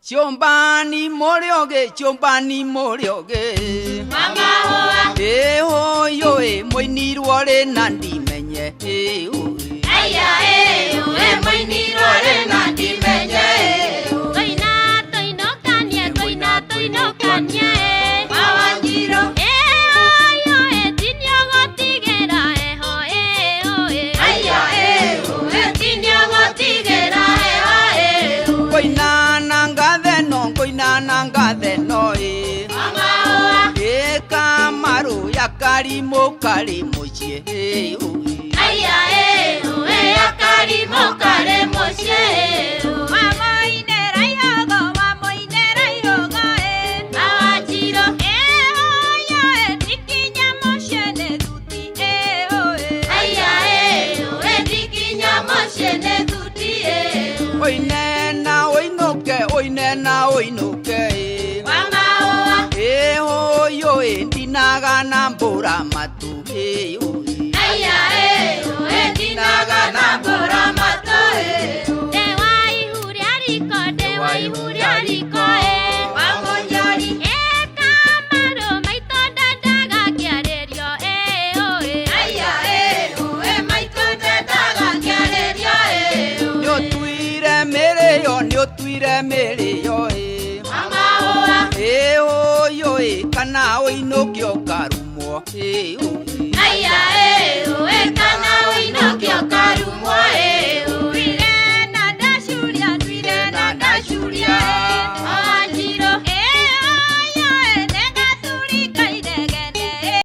Chombani morioge Mama hoa ho yo moini ruore nandi menye Aya moini ruore nandi menye Toino kanye Mawanjiro tinyo gotigera Aya tinyo gotigera Koina nanga de no Mama hoa Kamaru yakari mokare mochie Aya yakari mokare mochie Oinoke Mama hoa ho yo ndinaga na mbura